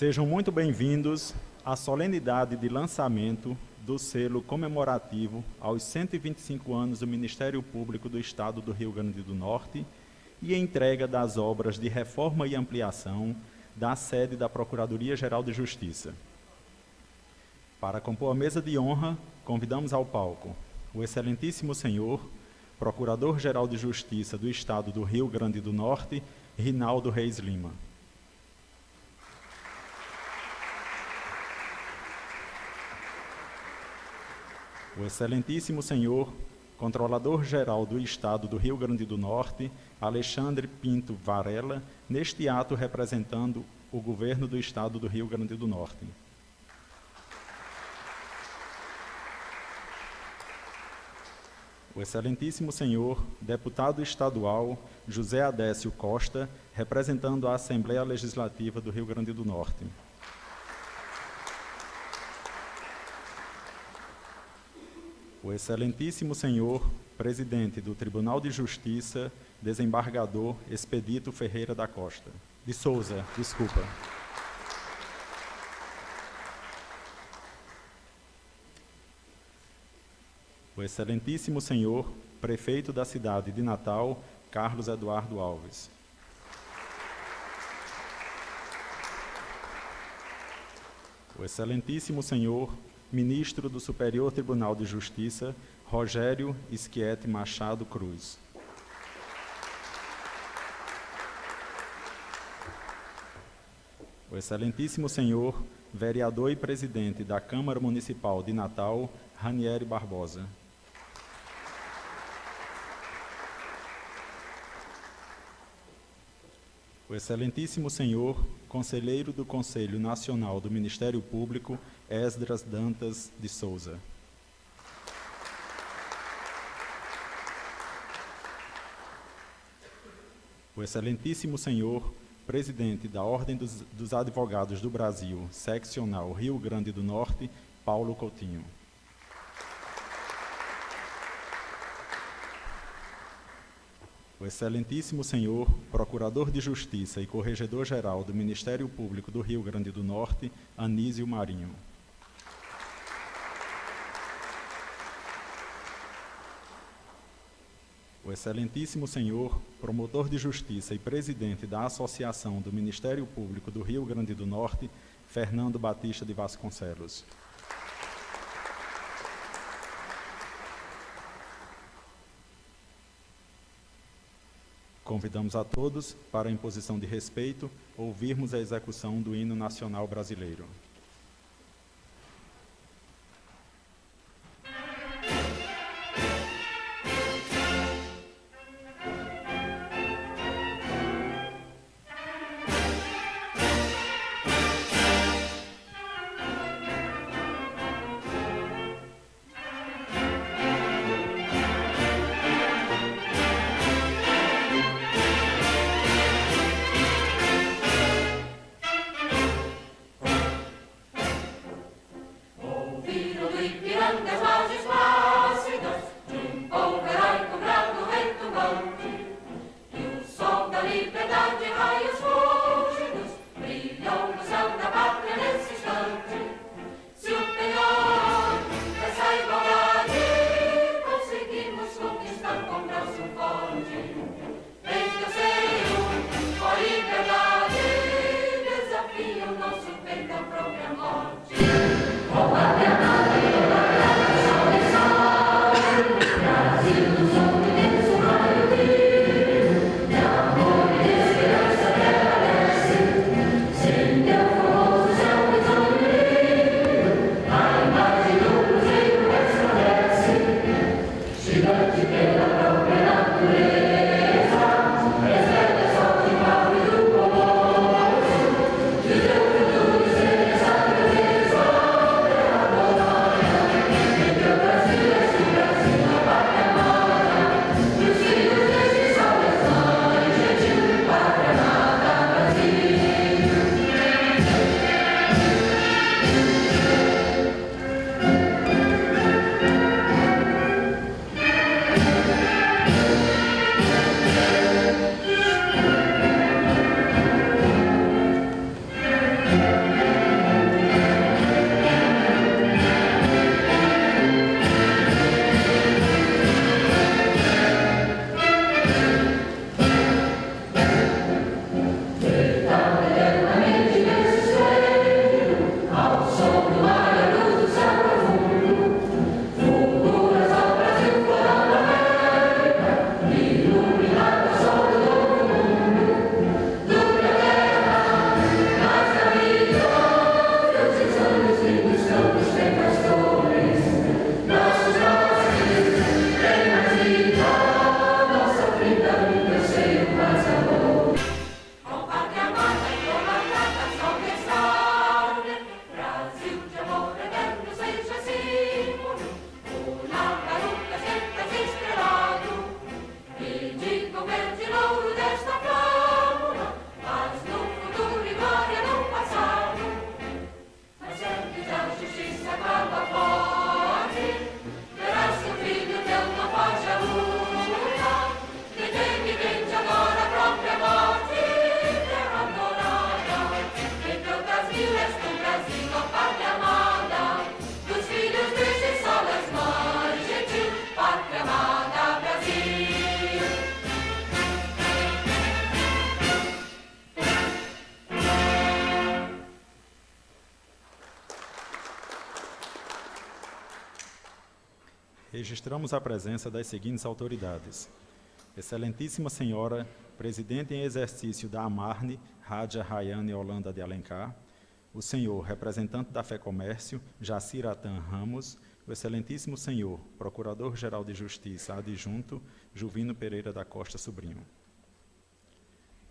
Sejam muito bem-vindos à solenidade de lançamento do selo comemorativo aos 125 anos do Ministério Público do Estado do Rio Grande do Norte e entrega das obras de reforma e ampliação da sede da Procuradoria-Geral de Justiça. Para compor a mesa de honra, convidamos ao palco o excelentíssimo senhor, Procurador-Geral de Justiça do Estado do Rio Grande do Norte, Rinaldo Reis Lima. O excelentíssimo senhor, Controlador-Geral do Estado do Rio Grande do Norte, Alexandre Pinto Varela, neste ato representando o governo do Estado do Rio Grande do Norte. O excelentíssimo senhor, Deputado Estadual José Adécio Costa, representando a Assembleia Legislativa do Rio Grande do Norte. O excelentíssimo senhor, Presidente do Tribunal de Justiça, Desembargador Expedito Ferreira da Costa. De Souza, desculpa. O excelentíssimo senhor, Prefeito da cidade de Natal, Carlos Eduardo Alves. O excelentíssimo senhor, Ministro do Superior Tribunal de Justiça, Rogério Schietti Machado Cruz. O excelentíssimo senhor, Vereador e Presidente da Câmara Municipal de Natal, Ranieri Barbosa. O excelentíssimo senhor, Conselheiro do Conselho Nacional do Ministério Público, Esdras Dantas de Souza. O excelentíssimo senhor, Presidente da Ordem dos Advogados do Brasil, Seccional Rio Grande do Norte, Paulo Coutinho. O excelentíssimo senhor, Procurador de Justiça e Corregedor-Geral do Ministério Público do Rio Grande do Norte, Anísio Marinho. O excelentíssimo senhor, Promotor de Justiça e Presidente da Associação do Ministério Público do Rio Grande do Norte, Fernando Batista de Vasconcelos. Convidamos a todos, para a imposição de respeito, ouvirmos a execução do hino nacional brasileiro. Registramos a presença das seguintes autoridades: Excelentíssima Senhora, Presidente em exercício da Amarne, Rádia Rayane Holanda de Alencar, o Senhor, representante da FEComércio, Jacir Atan Ramos, o Excelentíssimo Senhor, Procurador-Geral de Justiça Adjunto, Juvino Pereira da Costa Sobrinho.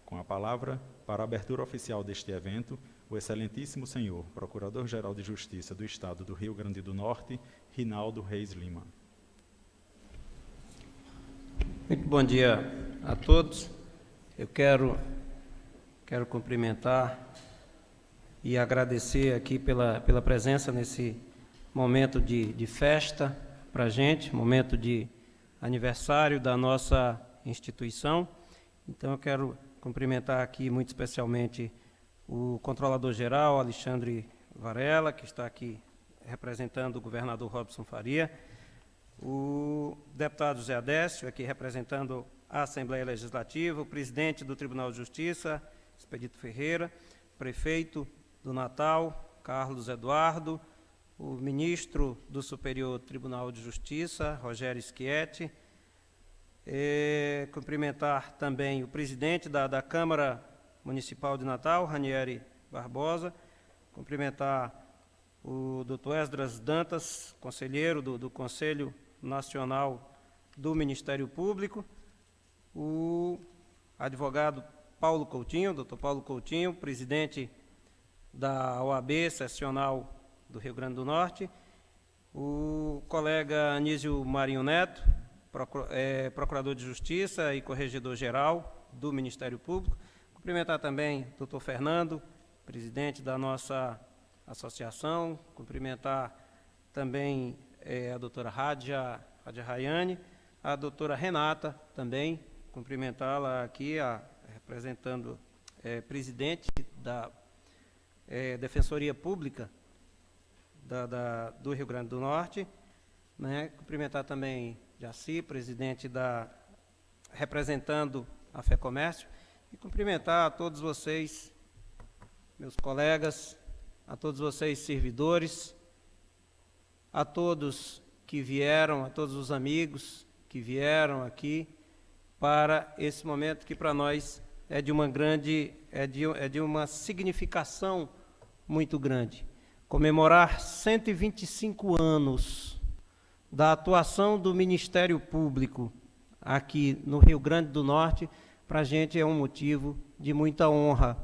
Com a palavra, para a abertura oficial deste evento, o Excelentíssimo Senhor, Procurador-Geral de Justiça do Estado do Rio Grande do Norte, Rinaldo Reis Lima. Muito bom dia a todos. Eu quero cumprimentar e agradecer aqui pela presença nesse momento de festa para a gente, momento de aniversário da nossa instituição. Então, eu quero cumprimentar aqui muito especialmente o Controlador-Geral, Alexandre Varela, que está aqui representando o governador Robson Faria, o deputado Zé Adécio, aqui representando a Assembleia Legislativa, o presidente do Tribunal de Justiça, Expedito Ferreira, prefeito do Natal, Carlos Eduardo, o ministro do Superior Tribunal de Justiça, Rogério Schietti, cumprimentar também o presidente da Câmara Municipal de Natal, Ranieri Barbosa, cumprimentar o doutor Esdras Dantas, conselheiro do Conselho Nacional do Ministério Público, o advogado Paulo Coutinho, doutor Paulo Coutinho, presidente da OAB Seccional do Rio Grande do Norte, o colega Anísio Marinho Neto, procurador de Justiça e corregedor-geral do Ministério Público. Cumprimentar também o doutor Fernando, presidente da nossa associação, cumprimentar também a doutora Rádia Rayane, a doutora Renata também, cumprimentá-la aqui, representando presidente da Defensoria Pública do Rio Grande do Norte, né? Cumprimentar também Jaci, presidente representando a FEComércio, e cumprimentar a todos vocês, meus colegas, a todos vocês servidores, a todos que vieram, a todos os amigos que vieram aqui para esse momento que para nós é de uma significação muito grande. Comemorar 125 anos da atuação do Ministério Público aqui no Rio Grande do Norte, para a gente é um motivo de muita honra.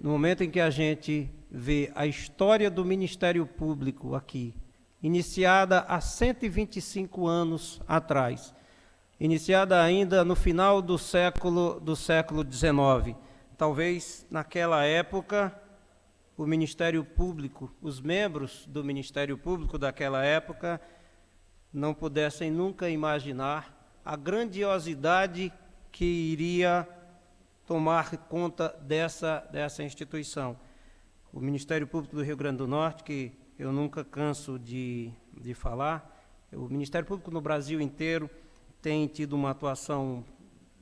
No momento em que a gente vê a história do Ministério Público aqui, iniciada há 125 anos atrás, iniciada ainda no final do século XIX, talvez naquela época o Ministério Público, os membros do Ministério Público daquela época não pudessem nunca imaginar a grandiosidade que iria tomar conta dessa instituição. O Ministério Público do Rio Grande do Norte, que eu nunca canso de falar, o Ministério Público no Brasil inteiro tem tido uma atuação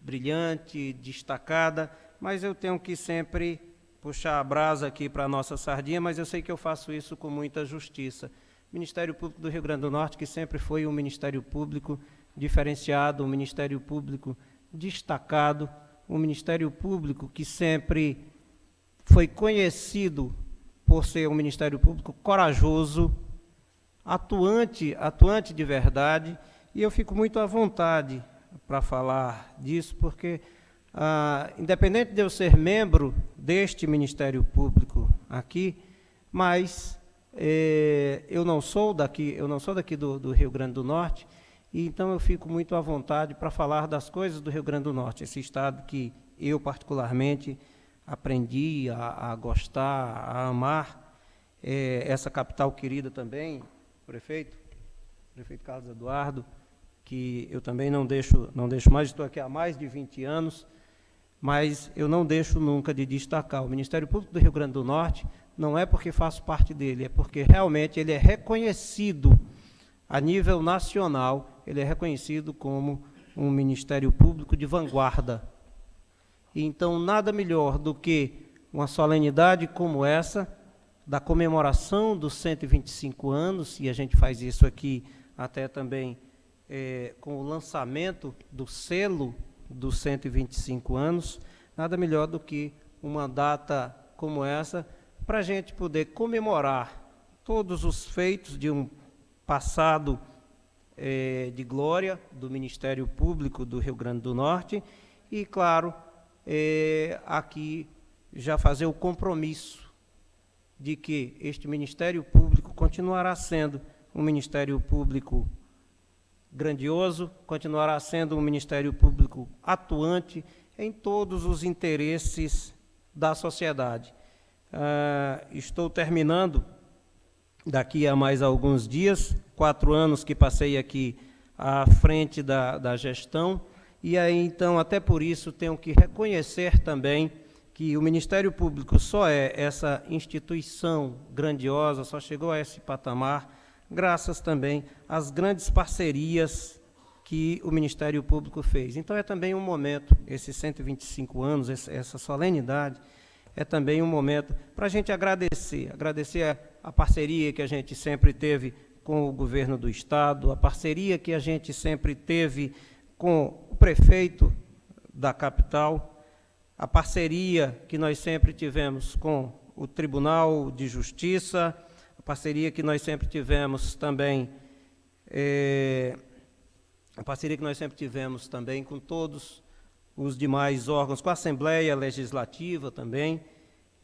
brilhante, destacada, mas eu tenho que sempre puxar a brasa aqui para a nossa sardinha, mas eu sei que eu faço isso com muita justiça. O Ministério Público do Rio Grande do Norte, que sempre foi um Ministério Público diferenciado, um Ministério Público destacado, um Ministério Público que sempre foi conhecido por ser um Ministério Público corajoso, atuante de verdade, e eu fico muito à vontade para falar disso, porque, independente de eu ser membro deste Ministério Público aqui, mas eu não sou daqui do Rio Grande do Norte, e então eu fico muito à vontade para falar das coisas do Rio Grande do Norte, esse estado que eu particularmente aprendi a gostar, a amar, essa capital querida também, prefeito Carlos Eduardo, que eu também não deixo mais, estou aqui há mais de 20 anos, mas eu não deixo nunca de destacar. O Ministério Público do Rio Grande do Norte não é porque faço parte dele, é porque realmente ele é reconhecido a nível nacional, ele é reconhecido como um Ministério Público de vanguarda. E então, nada melhor do que uma solenidade como essa, da comemoração dos 125 anos, e a gente faz isso aqui até também com o lançamento do selo dos 125 anos, nada melhor do que uma data como essa, para a gente poder comemorar todos os feitos de um passado de glória do Ministério Público do Rio Grande do Norte e, claro, aqui já fazer o compromisso de que este Ministério Público continuará sendo um Ministério Público grandioso, continuará sendo um Ministério Público atuante em todos os interesses da sociedade. Estou terminando, daqui a mais alguns dias, 4 anos que passei aqui à frente da gestão, e aí, então, até por isso, tenho que reconhecer também que o Ministério Público só é essa instituição grandiosa, só chegou a esse patamar, graças também às grandes parcerias que o Ministério Público fez. Então, é também um momento, esses 125 anos, essa solenidade, é também um momento para a gente agradecer a parceria que a gente sempre teve com o governo do Estado, a parceria que a gente sempre teve com o prefeito da capital, a parceria que nós sempre tivemos com o Tribunal de Justiça, a parceria que nós sempre tivemos também, com todos os demais órgãos, com a Assembleia Legislativa também.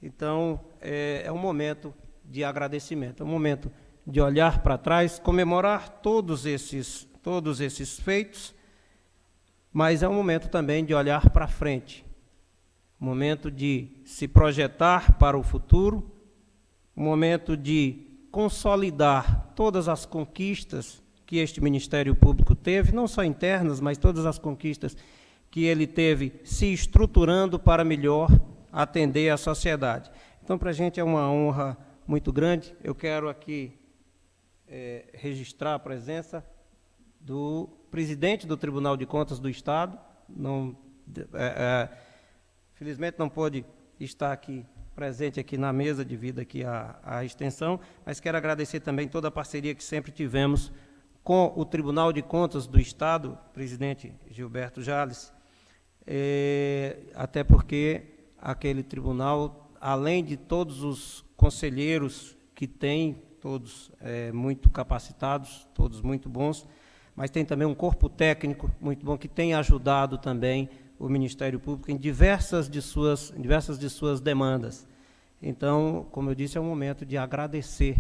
Então, é um momento de agradecimento, é um momento de olhar para trás, comemorar todos esses feitos, mas é um momento também de olhar para frente, um momento de se projetar para o futuro, um momento de consolidar todas as conquistas que este Ministério Público teve, não só internas, mas todas as conquistas que ele teve se estruturando para melhor atender a sociedade. Então, para a gente é uma honra muito grande. Eu quero aqui registrar a presença do presidente do Tribunal de Contas do Estado. Felizmente não pôde estar aqui presente aqui na mesa devido aqui à extensão, mas quero agradecer também toda a parceria que sempre tivemos com o Tribunal de Contas do Estado, presidente Gilberto Jales, até porque aquele tribunal, além de todos os conselheiros que tem, todos muito capacitados, todos muito bons, mas tem também um corpo técnico muito bom que tem ajudado também o Ministério Público em diversas de suas demandas. Então, como eu disse, é um momento de agradecer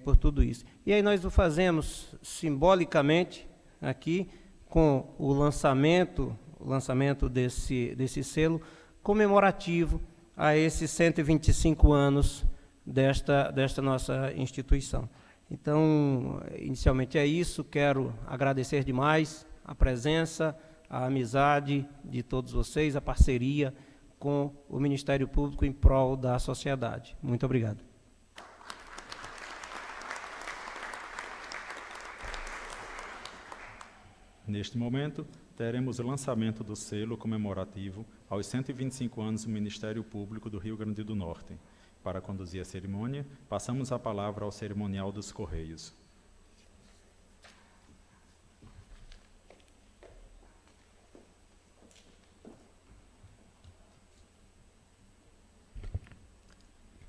por tudo isso. E aí nós o fazemos simbolicamente aqui com o lançamento desse selo comemorativo a esses 125 anos desta nossa instituição. Então, inicialmente é isso, quero agradecer demais a presença, a amizade de todos vocês, a parceria com o Ministério Público em prol da sociedade. Muito obrigado. Neste momento, teremos o lançamento do selo comemorativo aos 125 anos do Ministério Público do Rio Grande do Norte. Para conduzir a cerimônia, passamos a palavra ao cerimonial dos Correios.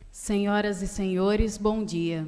Senhoras e senhores, bom dia.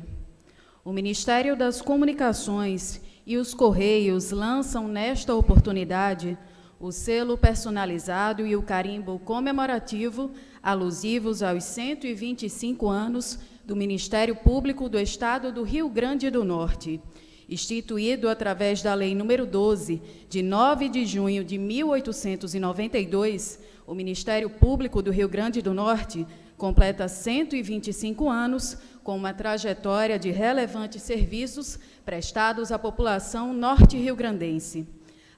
O Ministério das Comunicações e os Correios lançam nesta oportunidade o selo personalizado e o carimbo comemorativo alusivos aos 125 anos do Ministério Público do Estado do Rio Grande do Norte, instituído através da Lei nº 12, de 9 de junho de 1892, o Ministério Público do Rio Grande do Norte completa 125 anos com uma trajetória de relevantes serviços prestados à população norte-riograndense.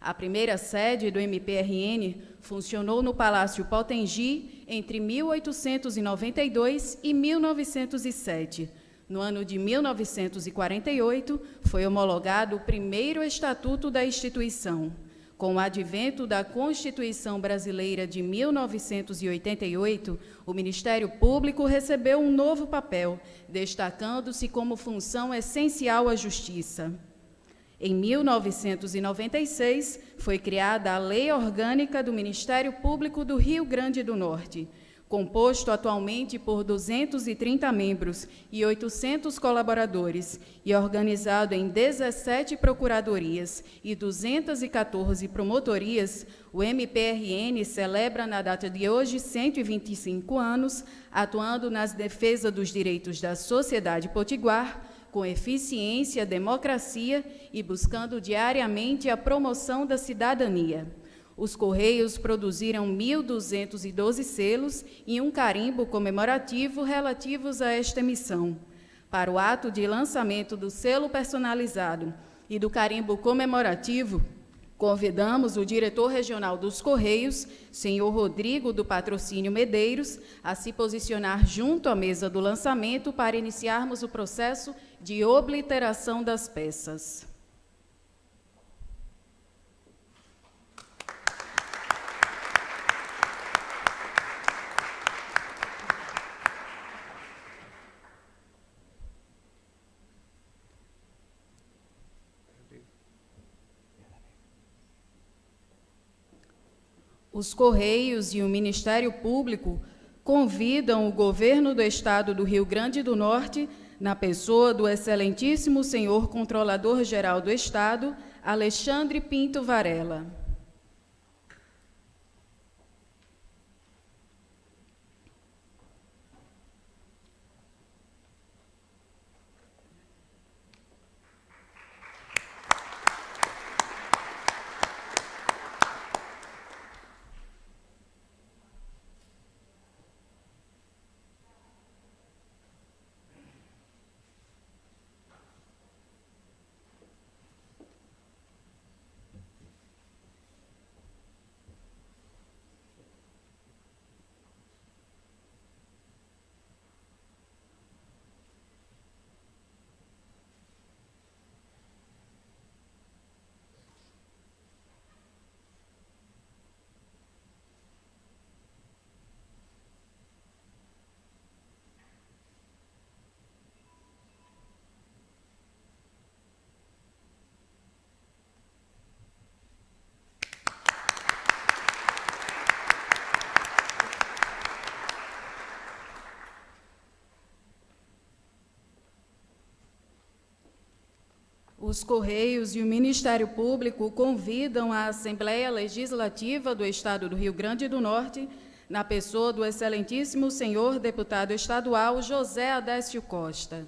A primeira sede do MPRN funcionou no Palácio Potengi entre 1892 e 1907. No ano de 1948, foi homologado o primeiro estatuto da instituição. Com o advento da Constituição Brasileira de 1988, o Ministério Público recebeu um novo papel, destacando-se como função essencial à Justiça. Em 1996, foi criada a Lei Orgânica do Ministério Público do Rio Grande do Norte, composto atualmente por 230 membros e 800 colaboradores, e organizado em 17 procuradorias e 214 promotorias, o MPRN celebra na data de hoje 125 anos, atuando nas defesas dos direitos da sociedade potiguar, com eficiência, democracia e buscando diariamente a promoção da cidadania. Os Correios produziram 1.212 selos e um carimbo comemorativo relativos a esta missão. Para o ato de lançamento do selo personalizado e do carimbo comemorativo, convidamos o diretor regional dos Correios, senhor Rodrigo do Patrocínio Medeiros, a se posicionar junto à mesa do lançamento para iniciarmos o processo de obliteração das peças. Os Correios e o Ministério Público convidam o Governo do Estado do Rio Grande do Norte, na pessoa do excelentíssimo senhor Controlador-Geral do Estado, Alexandre Pinto Varela. Os Correios e o Ministério Público convidam a Assembleia Legislativa do Estado do Rio Grande do Norte, na pessoa do excelentíssimo senhor deputado estadual José Adécio Costa.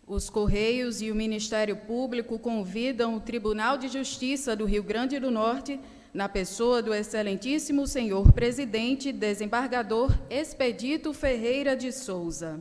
Os Correios e o Ministério Público convidam o Tribunal de Justiça do Rio Grande do Norte, na pessoa do excelentíssimo senhor presidente, desembargador Expedito Ferreira de Souza.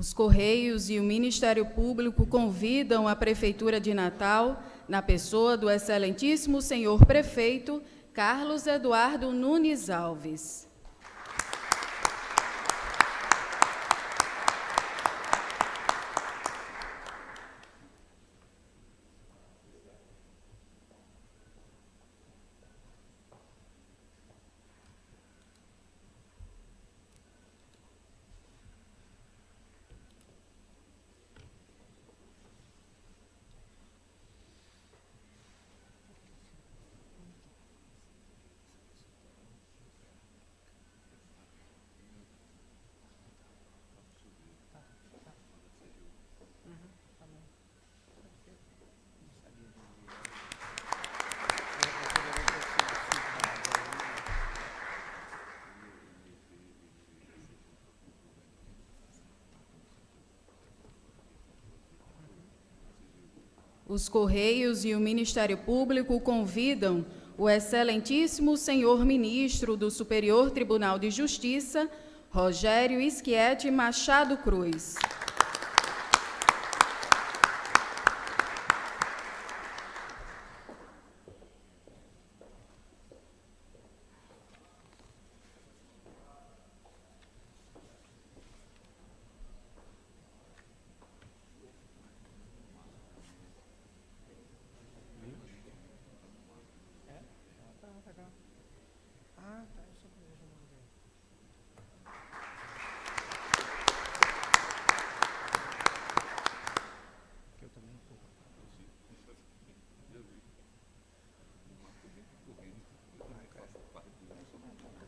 Os Correios e o Ministério Público convidam a Prefeitura de Natal, na pessoa do excelentíssimo senhor prefeito Carlos Eduardo Nunes Alves. Os Correios e o Ministério Público convidam o excelentíssimo senhor ministro do Superior Tribunal de Justiça, Rogério Schietti Machado Cruz.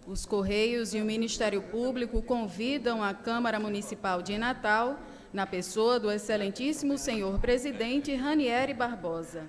Os Correios e o Ministério Público convidam a Câmara Municipal de Natal, na pessoa do excelentíssimo senhor presidente Ranieri Barbosa.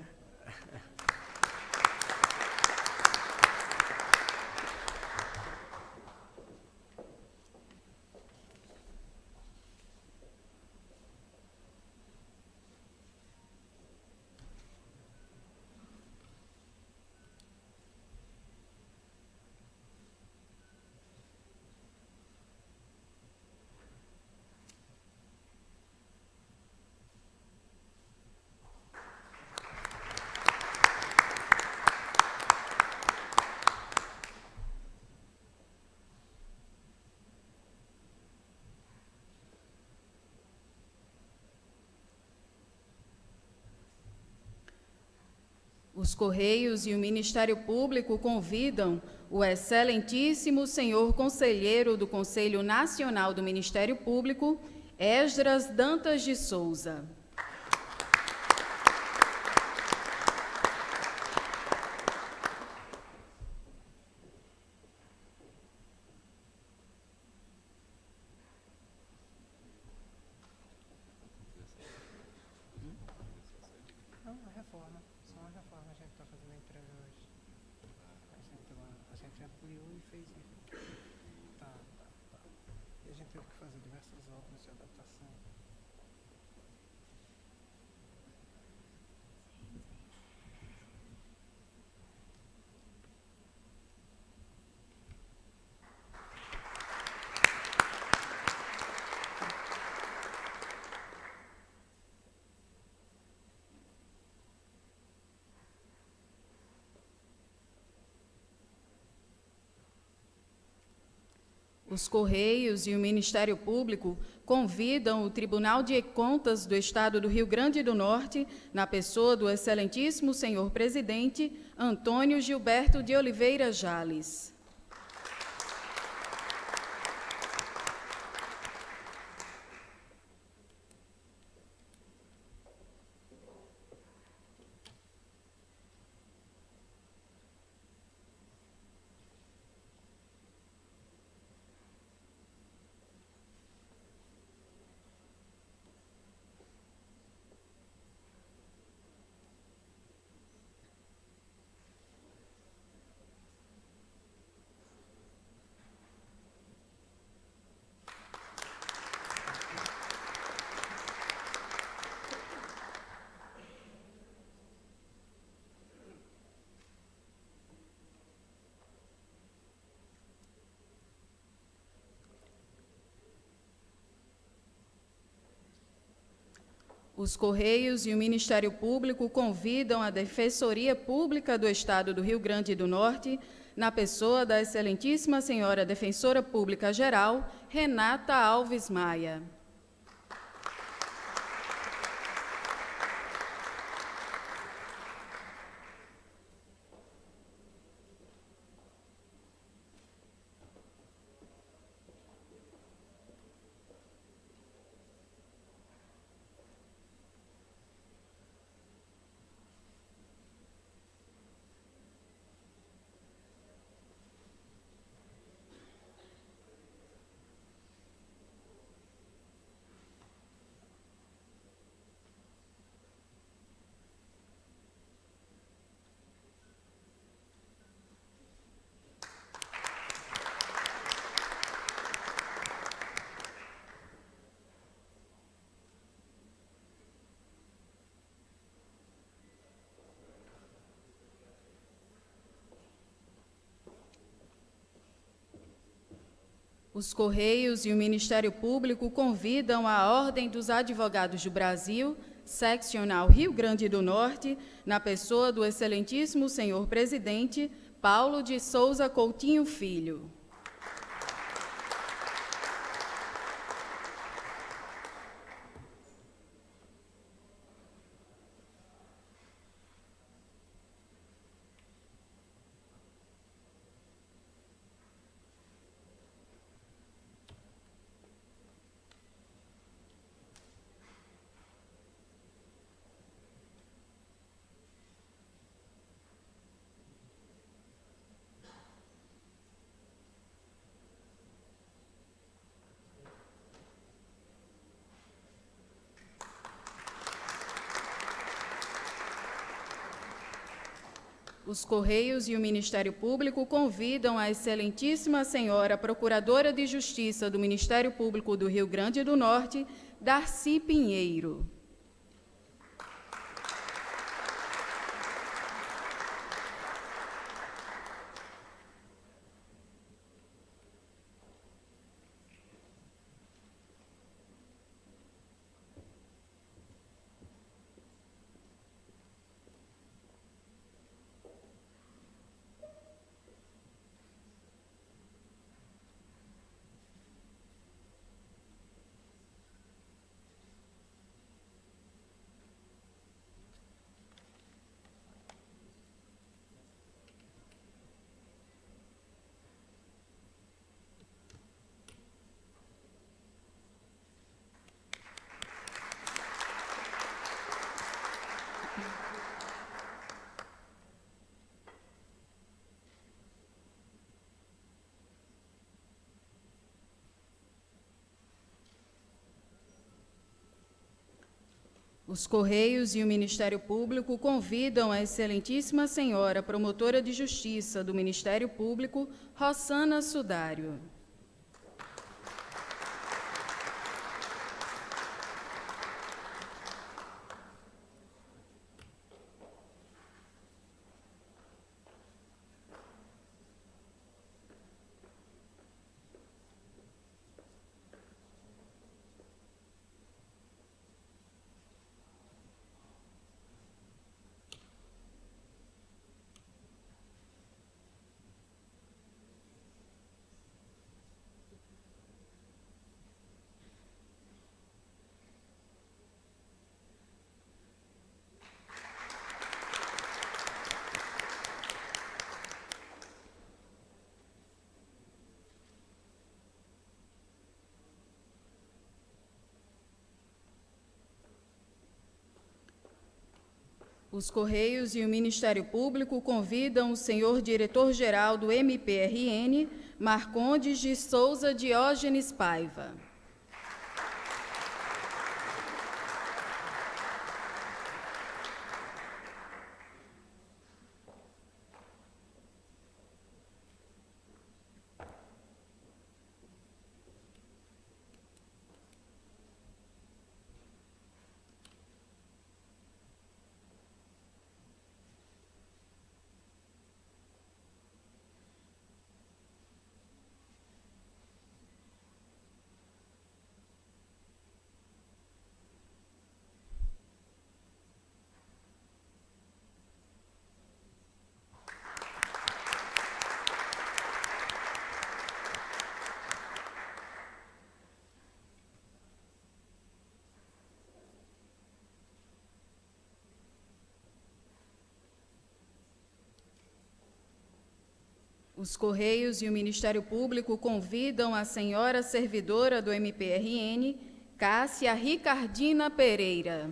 Os Correios e o Ministério Público convidam o excelentíssimo senhor conselheiro do Conselho Nacional do Ministério Público, Esdras Dantas de Souza. Os Correios e o Ministério Público convidam o Tribunal de Contas do Estado do Rio Grande do Norte, na pessoa do excelentíssimo senhor presidente Antônio Gilberto de Oliveira Jales. Os Correios e o Ministério Público convidam a Defensoria Pública do Estado do Rio Grande do Norte, na pessoa da Excelentíssima Senhora Defensora Pública Geral, Renata Alves Maia. Os Correios e o Ministério Público convidam a Ordem dos Advogados do Brasil, Seccional Rio Grande do Norte, na pessoa do Excelentíssimo Senhor Presidente Paulo de Souza Coutinho Filho. Os Correios e o Ministério Público convidam a Excelentíssima Senhora Procuradora de Justiça do Ministério Público do Rio Grande do Norte, Darcy Pinheiro. Os Correios e o Ministério Público convidam a Excelentíssima Senhora Promotora de Justiça do Ministério Público, Rossana Sudário. Os Correios e o Ministério Público convidam o senhor diretor-geral do MPRN, Marcondes de Souza Diógenes Paiva. Os Correios e o Ministério Público convidam a senhora servidora do MPRN, Cássia Ricardina Pereira.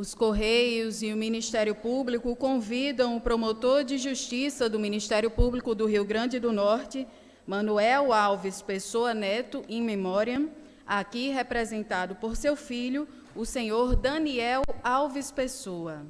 Os Correios e o Ministério Público convidam o promotor de justiça do Ministério Público do Rio Grande do Norte, Manuel Alves Pessoa Neto, in memoriam, aqui representado por seu filho, o senhor Daniel Alves Pessoa.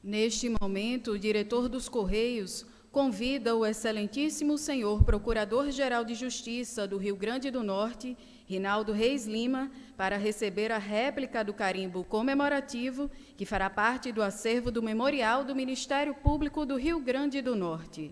Neste momento, o diretor dos Correios convida o excelentíssimo senhor Procurador-Geral de Justiça do Rio Grande do Norte, Rinaldo Reis Lima, para receber a réplica do carimbo comemorativo, que fará parte do acervo do Memorial do Ministério Público do Rio Grande do Norte.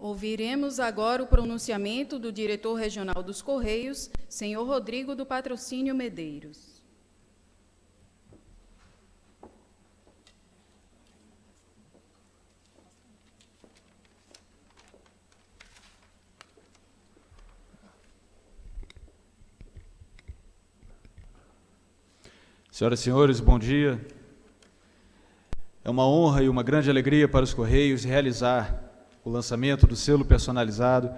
Ouviremos agora o pronunciamento do diretor regional dos Correios, senhor Rodrigo do Patrocínio Medeiros. Senhoras e senhores, bom dia. É uma honra e uma grande alegria para os Correios realizar o lançamento do selo personalizado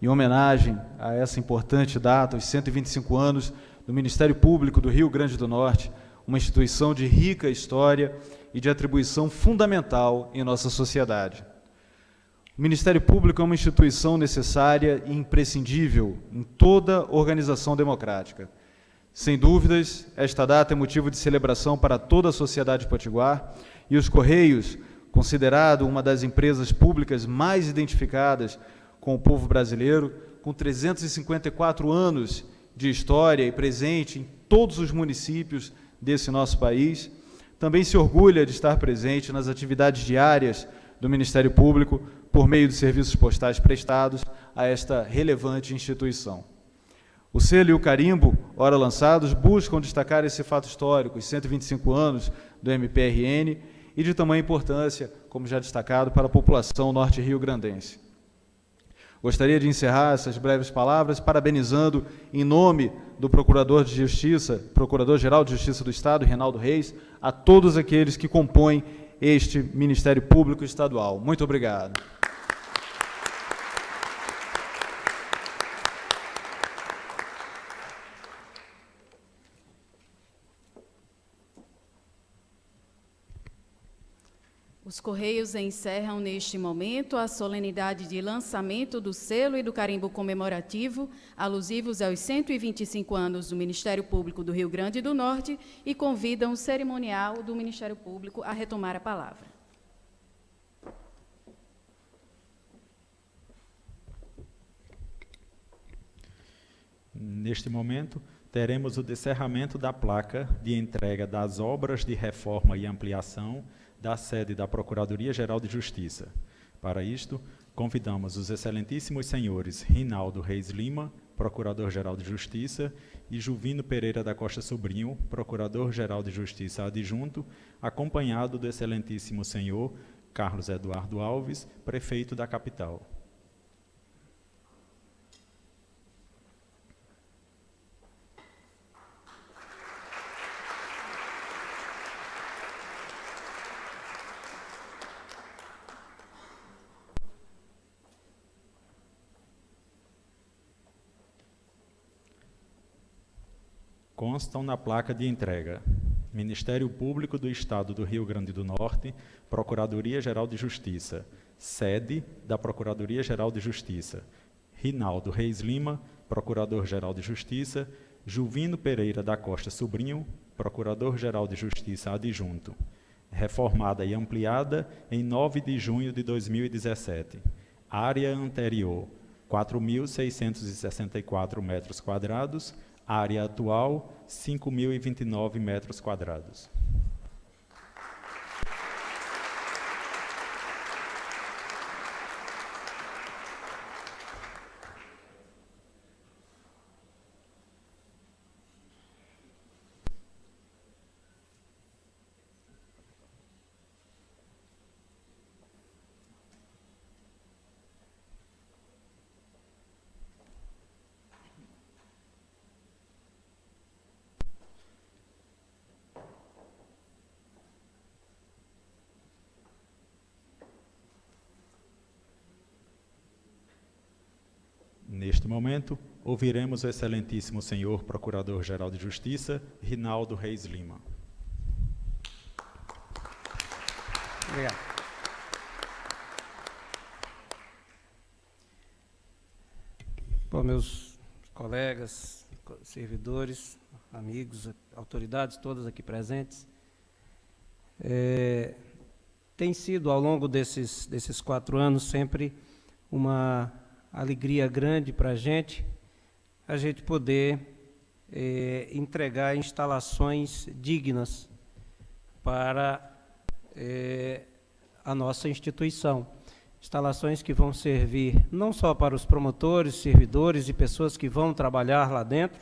em homenagem a essa importante data, os 125 anos do Ministério Público do Rio Grande do Norte, uma instituição de rica história e de atribuição fundamental em nossa sociedade. O Ministério Público é uma instituição necessária e imprescindível em toda organização democrática. Sem dúvidas, esta data é motivo de celebração para toda a sociedade potiguar e os Correios, considerado uma das empresas públicas mais identificadas com o povo brasileiro, com 354 anos de história e presente em todos os municípios desse nosso país, também se orgulha de estar presente nas atividades diárias do Ministério Público por meio de serviços postais prestados a esta relevante instituição. O selo e o carimbo, ora lançados, buscam destacar esse fato histórico, os 125 anos do MPRN, e de tamanha importância, como já destacado, para a população norte-rio-grandense. Gostaria de encerrar essas breves palavras parabenizando, em nome do Procurador de Justiça, Procurador-Geral de Justiça do Estado, Rinaldo Reis, a todos aqueles que compõem este Ministério Público Estadual. Muito obrigado. Os Correios encerram neste momento a solenidade de lançamento do selo e do carimbo comemorativo, alusivos aos 125 anos do Ministério Público do Rio Grande do Norte, e convidam o cerimonial do Ministério Público a retomar a palavra. Neste momento, teremos o descerramento da placa de entrega das obras de reforma e ampliação da sede da Procuradoria-Geral de Justiça. Para isto, convidamos os excelentíssimos senhores Rinaldo Reis Lima, Procurador-Geral de Justiça, e Juvino Pereira da Costa Sobrinho, Procurador-Geral de Justiça adjunto, acompanhado do excelentíssimo senhor Carlos Eduardo Alves, Prefeito da capital. Constam na placa de entrega: Ministério Público do Estado do Rio Grande do Norte, Procuradoria-Geral de Justiça, sede da Procuradoria-Geral de Justiça, Rinaldo Reis Lima, Procurador-Geral de Justiça, Juvino Pereira da Costa Sobrinho, Procurador-Geral de Justiça adjunto, reformada e ampliada em 9 de junho de 2017. Área anterior, 4.664 metros quadrados, área atual, 5.029 metros quadrados. Neste momento, ouviremos o excelentíssimo senhor Procurador-Geral de Justiça, Rinaldo Reis Lima. Obrigado. Bom, meus colegas, servidores, amigos, autoridades todas aqui presentes, tem sido, ao longo desses 4 anos, sempre uma alegria grande para a gente poder entregar instalações dignas para a nossa instituição. Instalações que vão servir não só para os promotores, servidores e pessoas que vão trabalhar lá dentro,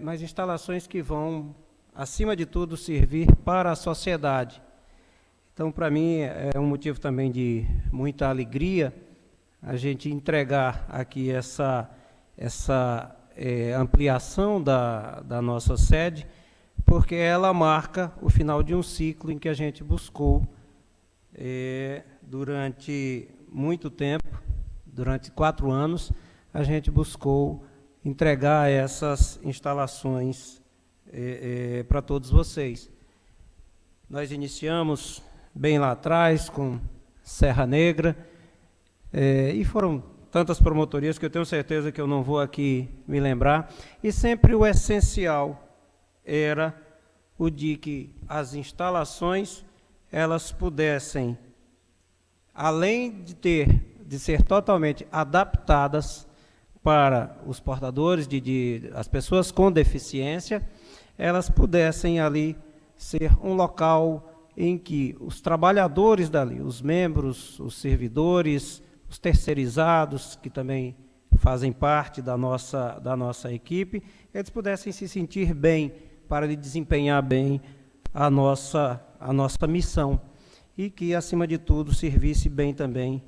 mas instalações que vão, acima de tudo, servir para a sociedade. Então, para mim, é um motivo também de muita alegria a gente entregar aqui essa ampliação da nossa sede, porque ela marca o final de um ciclo em que a gente buscou, durante muito tempo, durante 4 anos, a gente buscou entregar essas instalações para todos vocês. Nós iniciamos bem lá atrás com Serra Negra, e foram tantas promotorias que eu tenho certeza que eu não vou aqui me lembrar, e sempre o essencial era o de que as instalações elas pudessem, além de ser totalmente adaptadas para os portadores, as pessoas com deficiência, elas pudessem ali ser um local em que os trabalhadores dali, os membros, os servidores, os terceirizados, que também fazem parte da nossa equipe, eles pudessem se sentir bem para desempenhar bem a nossa missão e que, acima de tudo, servisse bem também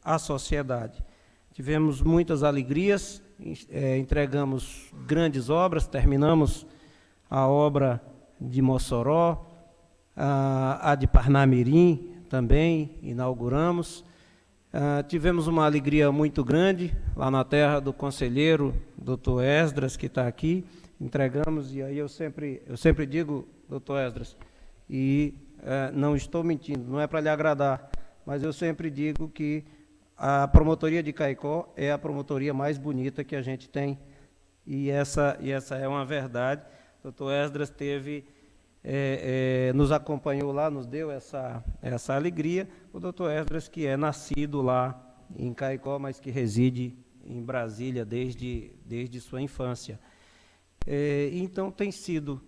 à sociedade. Tivemos muitas alegrias, entregamos grandes obras, terminamos a obra de Mossoró, a de Parnamirim também inauguramos. Tivemos uma alegria muito grande lá na terra do conselheiro Dr. Esdras, que está aqui, entregamos, e aí eu sempre digo, Dr. Esdras, e não estou mentindo, não é para lhe agradar, mas eu sempre digo que a promotoria de Caicó é a promotoria mais bonita que a gente tem, e essa é uma verdade. O doutor Esdras nos acompanhou lá, nos deu essa alegria. O doutor Esdras, que é nascido lá em Caicó, mas que reside em Brasília desde sua infância. Então, tem sido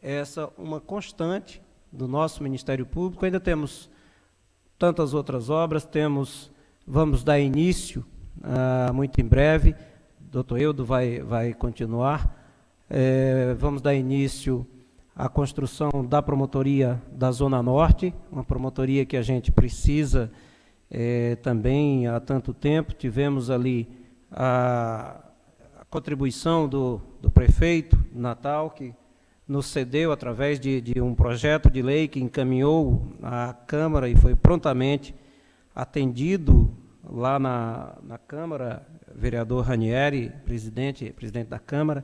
essa uma constante do nosso Ministério Público. Ainda temos tantas outras obras, vamos dar início, muito em breve, o doutor Eudo vai continuar, vamos dar início à construção da promotoria da Zona Norte, uma promotoria que a gente precisa também há tanto tempo. Tivemos ali a contribuição do prefeito Natal, que nos cedeu através de um projeto de lei que encaminhou à Câmara e foi prontamente atendido lá na Câmara, vereador Ranieri, presidente da Câmara.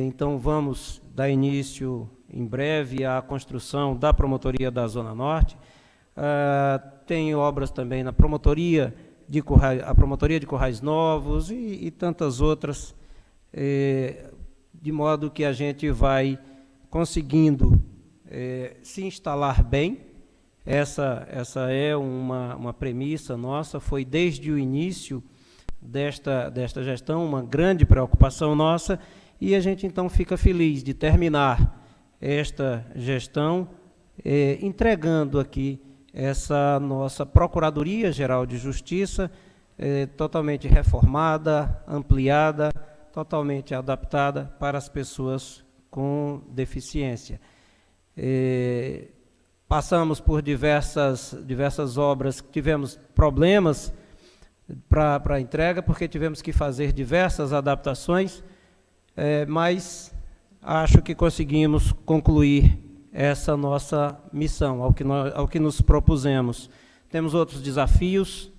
Então, vamos dar início em breve à construção da promotoria da Zona Norte. Tem obras também na promotoria de Currais Novos e tantas outras, de modo que a gente vai conseguindo se instalar bem. Essa é uma premissa nossa, foi desde o início desta gestão uma grande preocupação nossa, e a gente então fica feliz de terminar esta gestão entregando aqui essa nossa Procuradoria-Geral de Justiça, totalmente reformada, ampliada, totalmente adaptada para as pessoas com deficiência. Passamos por diversas obras, tivemos problemas para a entrega, porque tivemos que fazer diversas adaptações, mas acho que conseguimos concluir essa nossa missão, ao que nos propusemos. Temos outros desafios,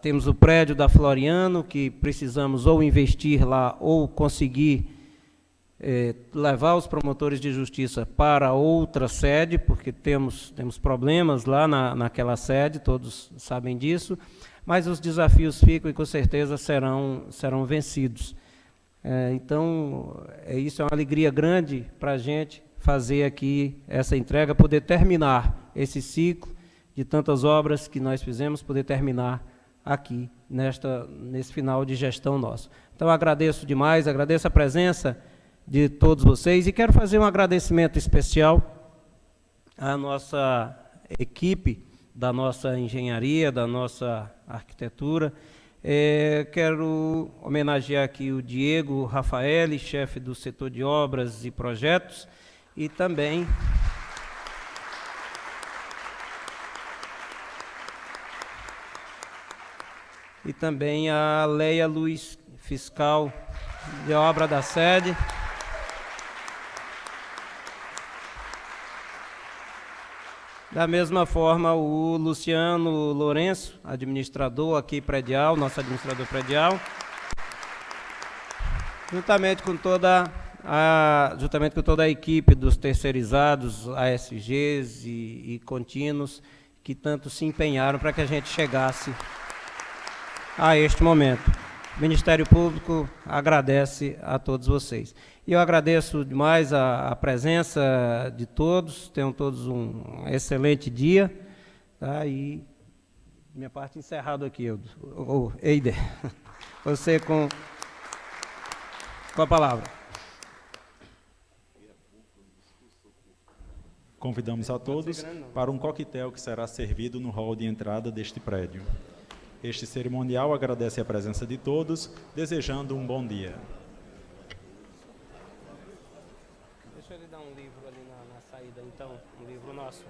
temos o prédio da Floriano, que precisamos ou investir lá ou conseguir levar os promotores de justiça para outra sede, porque temos problemas lá naquela sede, todos sabem disso, mas os desafios ficam e com certeza serão vencidos. Então, isso é uma alegria grande para a gente fazer aqui essa entrega, poder terminar esse ciclo de tantas obras que nós fizemos, poder terminar aqui nesse final de gestão nosso. Então, agradeço demais, agradeço a presença de todos vocês e quero fazer um agradecimento especial à nossa equipe, da nossa engenharia, da nossa arquitetura. Quero homenagear aqui o Diego Rafaeli, chefe do setor de obras e projetos, e também a Leia Luiz, fiscal de obra da sede. Da mesma forma, o Luciano Lourenço, administrador aqui predial, nosso administrador predial, juntamente com toda a equipe dos terceirizados, ASGs e contínuos, que tanto se empenharam para que a gente chegasse a este momento. O Ministério Público agradece a todos vocês. E eu agradeço demais a presença de todos, tenham todos um excelente dia. Tá? E minha parte encerrada aqui, Eider, você com a palavra. Convidamos a todos para um coquetel que será servido no hall de entrada deste prédio. Este cerimonial agradece a presença de todos, desejando um bom dia. Deixa ele dar um livro ali na saída, então, um livro nosso.